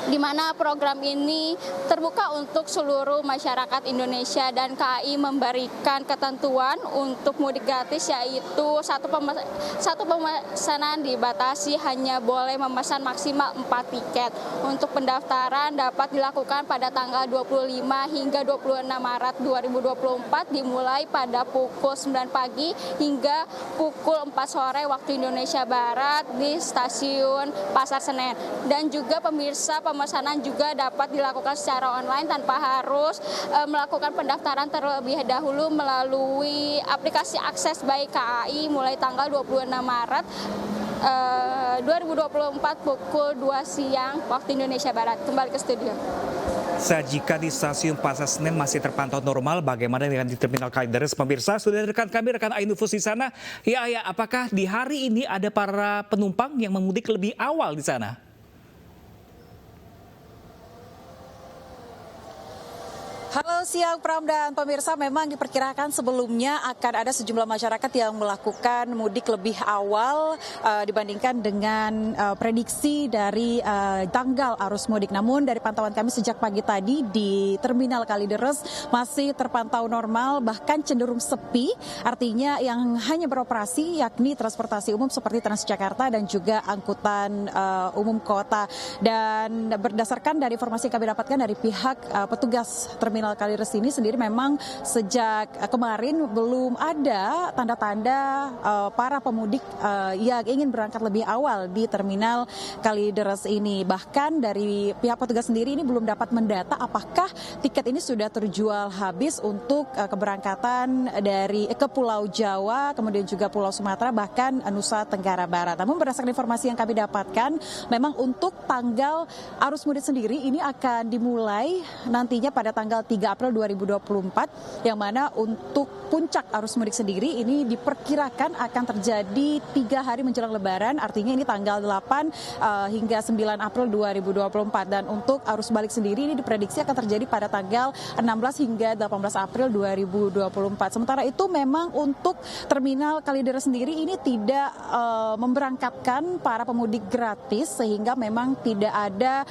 di mana program ini terbuka untuk seluruh masyarakat Indonesia, dan KAI memberikan ketentuan untuk mudik gratis, yaitu satu pemesanan dibatasi hanya boleh memesan maksimal 4 tiket. Untuk pendaftaran dapat dilakukan pada tanggal 25 hingga 26 Maret 2024 dimulai pada pukul 9 pagi hingga pukul 4 sore waktu Indonesia Barat di stasiun Pasar Senen. Dan juga pemirsa, pemesanan juga dapat dilakukan secara online tanpa harus melakukan pendaftaran terlebih dahulu melalui aplikasi Akses by KAI mulai tanggal 26 Maret 2024 pukul 2 siang waktu Indonesia Barat. Kembali ke studio. Jika di stasiun Pasar Senen masih terpantau normal, bagaimana dengan di Terminal Kalideres? Pemirsa, sudah rekan kami, rekan Ainufus di sana. Ya, apakah di hari ini ada para penumpang yang memudik lebih awal di sana? Halo siang Pram dan pemirsa, memang diperkirakan sebelumnya akan ada sejumlah masyarakat yang melakukan mudik lebih awal dibandingkan dengan prediksi dari tanggal arus mudik. Namun dari pantauan kami sejak pagi tadi di Terminal Kalideres masih terpantau normal, bahkan cenderung sepi. Artinya yang hanya beroperasi yakni transportasi umum seperti Transjakarta dan juga angkutan umum kota. Dan berdasarkan dari informasi yang kami dapatkan dari pihak petugas Terminal Kalideres ini sendiri, memang sejak kemarin belum ada tanda-tanda para pemudik yang ingin berangkat lebih awal di Terminal Kalideres ini. Bahkan dari pihak petugas sendiri ini belum dapat mendata apakah tiket ini sudah terjual habis untuk keberangkatan dari ke Pulau Jawa, kemudian juga Pulau Sumatera, bahkan Nusa Tenggara Barat. Namun berdasarkan informasi yang kami dapatkan, memang untuk tanggal arus mudik sendiri ini akan dimulai nantinya pada tanggal 3 April 2024, yang mana untuk puncak arus mudik sendiri ini diperkirakan akan terjadi 3 hari menjelang Lebaran, artinya ini tanggal 8 hingga 9 April 2024. Dan untuk arus balik sendiri ini diprediksi akan terjadi pada tanggal 16 hingga 18 April 2024. Sementara itu memang untuk Terminal Kalideres sendiri ini tidak memberangkatkan para pemudik gratis, sehingga memang tidak ada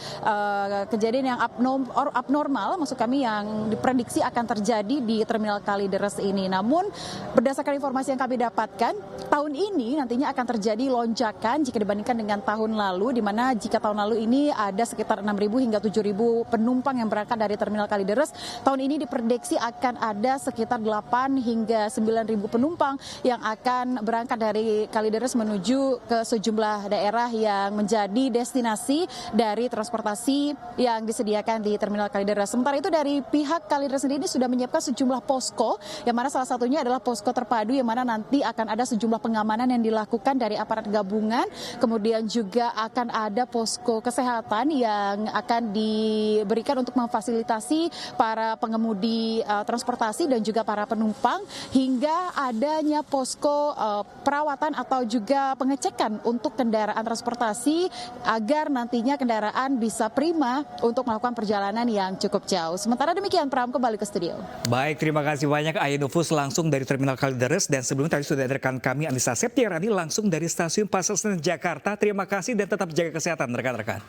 kejadian yang abnormal, maksud kami yang diprediksi akan terjadi di Terminal Kalideres ini. Namun berdasarkan informasi yang kami dapatkan, tahun ini nantinya akan terjadi lonjakan jika dibandingkan dengan tahun lalu, di mana jika tahun lalu ini ada sekitar 6.000 hingga 7.000 penumpang yang berangkat dari Terminal Kalideres, tahun ini diprediksi akan ada sekitar 8 hingga 9.000 penumpang yang akan berangkat dari Kalideres menuju ke sejumlah daerah yang menjadi destinasi dari transportasi yang disediakan di Terminal Kalideres. Sementara itu dari pihak Kalideres sendiri sudah menyiapkan sejumlah posko, yang mana salah satunya adalah posko terpadu, yang mana nanti akan ada sejumlah pengamanan yang dilakukan dari aparat gabungan, kemudian juga akan ada posko kesehatan yang akan diberikan untuk memfasilitasi para pengemudi transportasi dan juga para penumpang, hingga adanya posko perawatan atau juga pengecekan untuk kendaraan transportasi agar nantinya kendaraan bisa prima untuk melakukan perjalanan yang cukup jauh. Sementara demikian, Pram, kembali ke studio. Baik, terima kasih banyak Ainufus langsung dari Terminal Kalideres, dan sebelumnya tadi sudah ada rekan kami Anissa Septiarani langsung dari Stasiun Pasar Senen Jakarta. Terima kasih dan tetap jaga kesehatan rekan-rekan.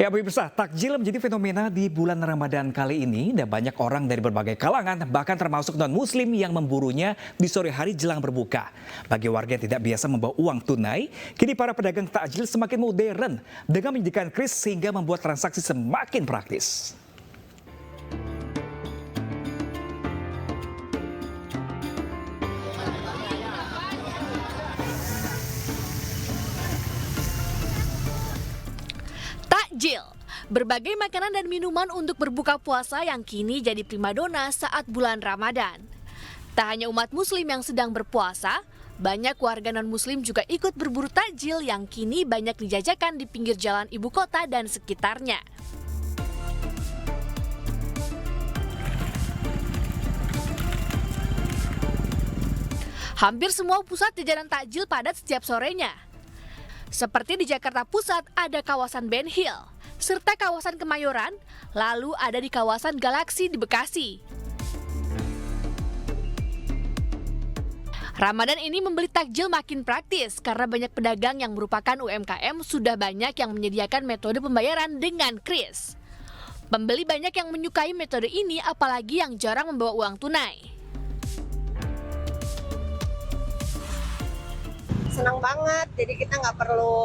Ya pemirsa, takjil menjadi fenomena di bulan Ramadan kali ini, dan banyak orang dari berbagai kalangan, bahkan termasuk non-muslim yang memburunya di sore hari jelang berbuka. Bagi warga yang tidak biasa membawa uang tunai, kini para pedagang takjil semakin modern dengan menyediakan kris sehingga membuat transaksi semakin praktis. Takjil, berbagai makanan dan minuman untuk berbuka puasa yang kini jadi primadona saat bulan Ramadan. Tak hanya umat muslim yang sedang berpuasa, Banyak warga non-muslim juga ikut berburu takjil yang kini banyak dijajakan di pinggir jalan ibu kota dan sekitarnya. Hampir semua pusat jajanan takjil padat setiap sorenya. Seperti di Jakarta Pusat ada kawasan Ben Hill, serta kawasan Kemayoran, lalu ada di kawasan Galaksi di Bekasi. Ramadan ini membeli takjil makin praktis karena banyak pedagang yang merupakan UMKM sudah banyak yang menyediakan metode pembayaran dengan kris. Pembeli banyak yang menyukai metode ini apalagi yang jarang membawa uang tunai. Senang banget, jadi kita nggak perlu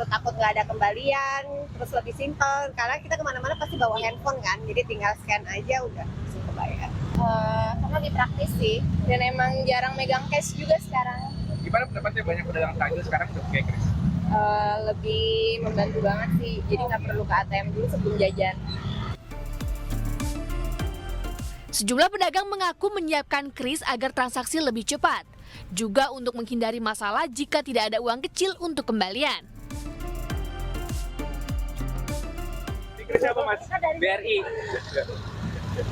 takut nggak ada kembalian, terus lebih simpel karena kita kemana-mana pasti bawa handphone kan, jadi tinggal scan aja udah langsung kebayar. Karena lebih praktis sih, dan emang jarang megang cash juga sekarang. Gimana pendapatnya banyak pedagang takjil sekarang udah pakai kris? Lebih membantu banget sih, jadi nggak perlu ke ATM dulu sebelum jajan. Sejumlah pedagang mengaku menyiapkan kris agar transaksi lebih cepat. Juga untuk menghindari masalah jika tidak ada uang kecil untuk kembalian. Kris apa Mas? BRI.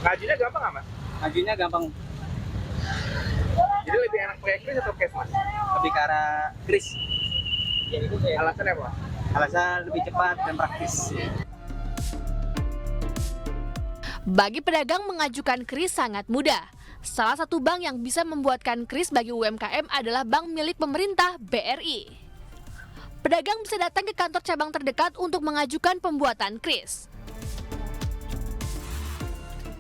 Ngajunya gampang nggak Mas? Ngajunya gampang. Jadi lebih enak pakai kris atau cash Mas? Lebih ke arah kris. Alasannya apa? Alasan lebih cepat dan praktis. Bagi pedagang mengajukan kris sangat mudah. Salah satu bank yang bisa membuatkan kris bagi UMKM adalah bank milik pemerintah BRI. Pedagang bisa datang ke kantor cabang terdekat untuk mengajukan pembuatan kris.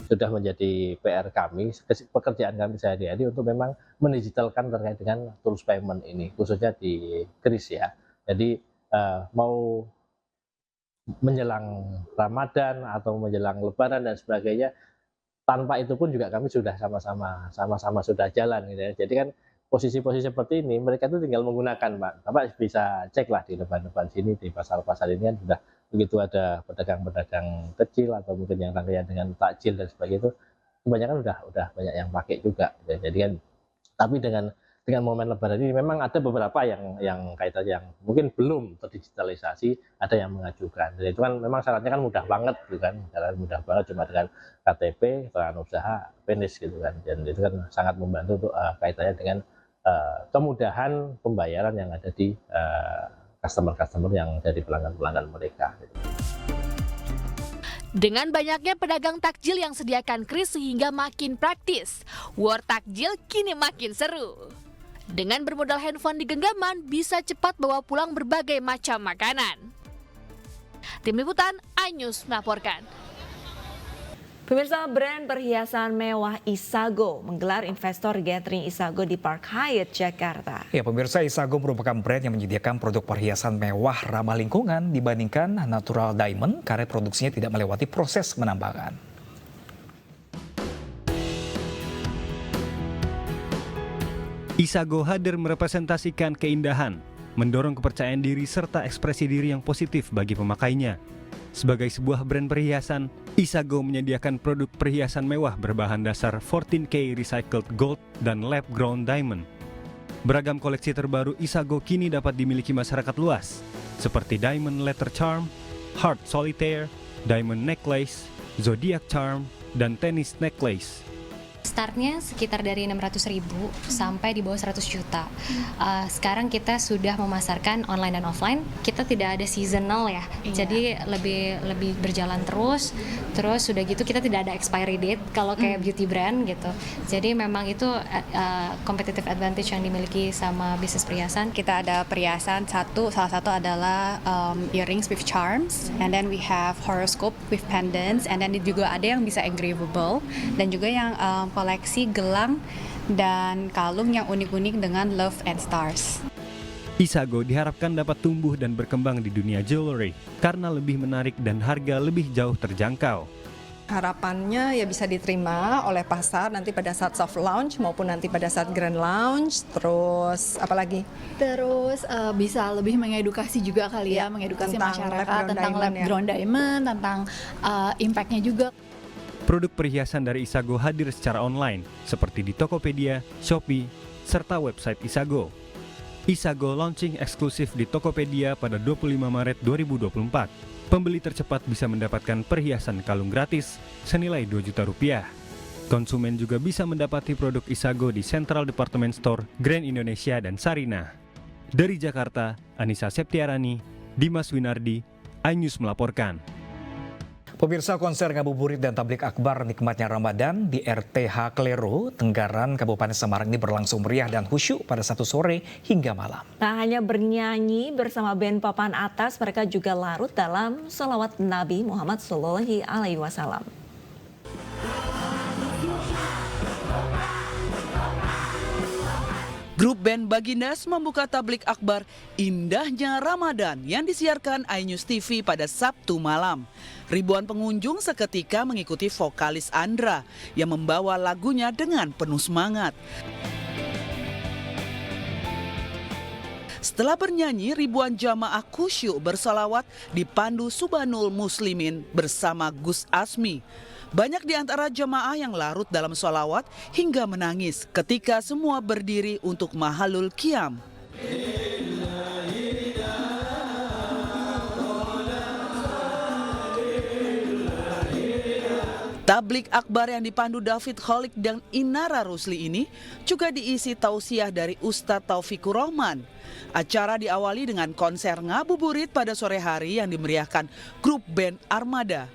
Sudah menjadi PR kami, pekerjaan kami sehari-hari untuk memang mendigitalkan terkait dengan tools payment ini, khususnya di kris ya. Jadi mau menjelang Ramadan atau menjelang Lebaran dan sebagainya, tanpa itu pun juga kami sudah sama-sama sudah jalan gitu ya. Jadi kan posisi-posisi seperti ini mereka itu tinggal menggunakan Pak. Bapak bisa cek lah di depan-depan sini di pasar-pasar ini kan sudah begitu ada pedagang-pedagang kecil atau mungkin yang rangkaian dengan takjil dan sebagainya itu kebanyakan udah banyak yang pakai juga. Gitu. Jadi kan tapi dengan momen Lebaran ini memang ada beberapa yang kaitan yang mungkin belum terdigitalisasi, ada yang mengajukan. Jadi itu kan memang syaratnya kan mudah banget gitu kan, syaratnya mudah banget cuma dengan KTP, keterangan usaha, finish gitu kan. Dan itu kan sangat membantu untuk kaitannya dengan kemudahan pembayaran yang ada di customer-customer yang dari pelanggan-pelanggan mereka. Gitu. Dengan banyaknya pedagang takjil yang sediakan kris sehingga makin praktis, war takjil kini makin seru. Dengan bermodal handphone di genggaman, bisa cepat bawa pulang berbagai macam makanan. Tim Liputan, iNews melaporkan. Pemirsa, brand perhiasan mewah Isago menggelar investor gathering Isago di Park Hyatt, Jakarta. Ya, pemirsa, Isago merupakan brand yang menyediakan produk perhiasan mewah ramah lingkungan dibandingkan natural diamond karena produksinya tidak melewati proses penambangan. Isago hadir merepresentasikan keindahan, mendorong kepercayaan diri serta ekspresi diri yang positif bagi pemakainya. Sebagai sebuah brand perhiasan, Isago menyediakan produk perhiasan mewah berbahan dasar 14K recycled gold dan lab-grown diamond. Beragam koleksi terbaru Isago kini dapat dimiliki masyarakat luas, seperti diamond letter charm, heart solitaire, diamond necklace, zodiac charm, dan tennis necklace. Startnya sekitar dari 600.000 sampai di bawah 100 juta. Sekarang kita sudah memasarkan online dan offline. Kita tidak ada seasonal ya, jadi lebih berjalan terus sudah gitu kita tidak ada expiry date kalau kayak beauty brand gitu. Jadi memang itu competitive advantage yang dimiliki sama bisnis perhiasan. Kita ada perhiasan salah satu adalah earrings with charms, and then we have horoscope with pendants, and then juga ada yang bisa engravable dan juga yang koleksi gelang dan kalung yang unik-unik dengan love and stars. Isago diharapkan dapat tumbuh dan berkembang di dunia jewelry karena lebih menarik dan harga lebih jauh terjangkau. Harapannya ya bisa diterima oleh pasar nanti pada saat soft launch maupun nanti pada saat grand launch. Terus apalagi? Terus bisa lebih mengedukasi juga kali ya, mengedukasi masyarakat tentang lab-grown diamond, tentang impact-nya juga. Produk perhiasan dari Isago hadir secara online seperti di Tokopedia, Shopee, serta website Isago. Isago launching eksklusif di Tokopedia pada 25 Maret 2024. Pembeli tercepat bisa mendapatkan perhiasan kalung gratis senilai Rp2 juta. Konsumen juga bisa mendapati produk Isago di Central Department Store, Grand Indonesia, dan Sarina. Dari Jakarta, Anissa Septiarani, Dimas Winardi, iNews melaporkan. Pemirsa, konser ngabuburit dan tablik akbar nikmatnya Ramadan di RTH Klero, Tenggaran, Kabupaten Semarang ini berlangsung meriah dan khusyuk pada Sabtu sore hingga malam. Tak hanya bernyanyi bersama band papan atas, mereka juga larut dalam sholawat Nabi Muhammad SAW. Grup band Bagindas membuka tablik akbar Indahnya Ramadan yang disiarkan iNews TV pada Sabtu malam. Ribuan pengunjung seketika mengikuti vokalis Andra yang membawa lagunya dengan penuh semangat. Setelah bernyanyi, ribuan jamaah khusyuk bersalawat dipandu Subhanul Muslimin bersama Gus Asmi. Banyak di antara jemaah yang larut dalam sholawat hingga menangis ketika semua berdiri untuk mahalul qiyam. Tablik akbar yang dipandu David Kholik dan Inara Rusli ini juga diisi tausiah dari Ustadz Taufikur Rahman. Acara diawali dengan konser ngabuburit pada sore hari yang dimeriahkan grup band Armada.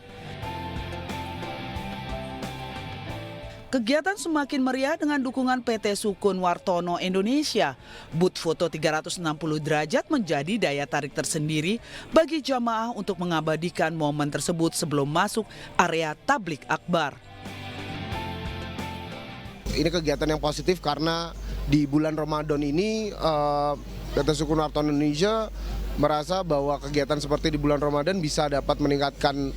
Kegiatan semakin meriah dengan dukungan PT Sukun Wartono Indonesia. Booth foto 360 derajat menjadi daya tarik tersendiri bagi jamaah untuk mengabadikan momen tersebut sebelum masuk area tablik akbar. Ini kegiatan yang positif karena di bulan Ramadan ini PT Sukun Wartono Indonesia merasa bahwa kegiatan seperti di bulan Ramadan bisa dapat meningkatkan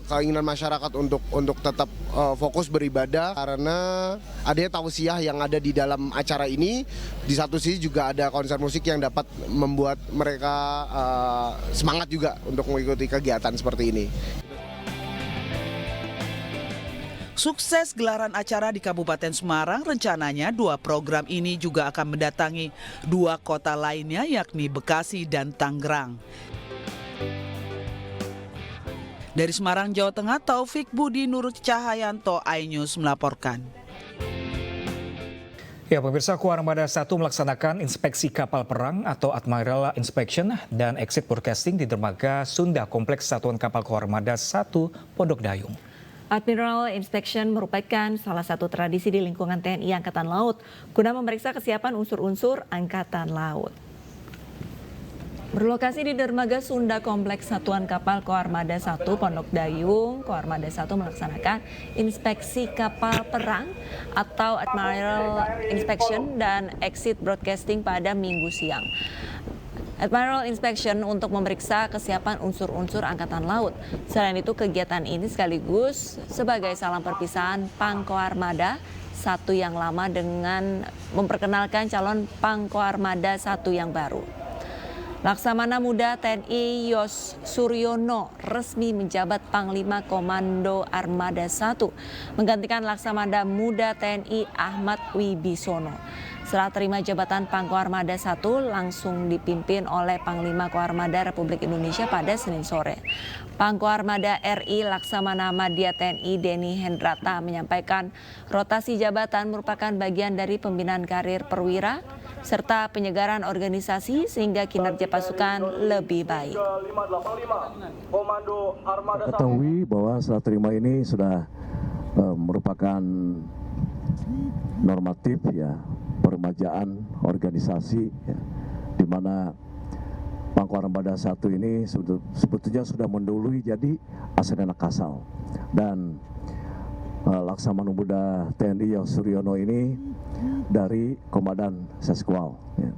keinginan masyarakat untuk tetap fokus beribadah karena adanya tausiah yang ada di dalam acara ini. Di satu sisi juga ada konser musik yang dapat membuat mereka semangat juga untuk mengikuti kegiatan seperti ini. Sukses gelaran acara di Kabupaten Semarang, rencananya 2 program ini juga akan mendatangi 2 kota lainnya yakni Bekasi dan Tangerang. Dari Semarang, Jawa Tengah, Taufik Budi Nur Cahayanto, iNews melaporkan. Ya, pemirsa, Koarmada 1 melaksanakan inspeksi kapal perang atau Admiral Inspection dan Exit Broadcasting di dermaga Sunda Kompleks Satuan Kapal Koarmada 1 Pondok Dayung. Admiral Inspection merupakan salah satu tradisi di lingkungan TNI Angkatan Laut guna memeriksa kesiapan unsur-unsur Angkatan Laut. Berlokasi di dermaga Sunda Kompleks Satuan Kapal Koarmada 1 Pondok Dayung, Koarmada 1 melaksanakan inspeksi kapal perang atau Admiral Inspection dan Exit Broadcasting pada Minggu siang. Admiral Inspection untuk memeriksa kesiapan unsur-unsur Angkatan Laut. Selain itu, kegiatan ini sekaligus sebagai salam perpisahan Pangkoarmada 1 yang lama dengan memperkenalkan calon Pangkoarmada 1 yang baru. Laksamana Muda TNI Yos Suryono resmi menjabat Panglima Komando Armada 1, menggantikan Laksamana Muda TNI Ahmad Wibisono. Setelah terima jabatan Pangkoarmada 1 langsung dipimpin oleh Panglima Koarmada Republik Indonesia pada Senin sore. Pangkoarmada RI Laksamana Madya TNI Denny Hendrata menyampaikan rotasi jabatan merupakan bagian dari pembinaan karir perwira serta penyegaran organisasi sehingga kinerja pasukan lebih baik. Ketahui bahwa setelah terima ini sudah merupakan normatif ya, peremajaan organisasi ya, di mana Pangkoarmada 1 ini sebetulnya sudah mendahului jadi Asrena Kasal, dan Laksamana Muda TNI Yos Suryono ini dari Komandan Seskual ya.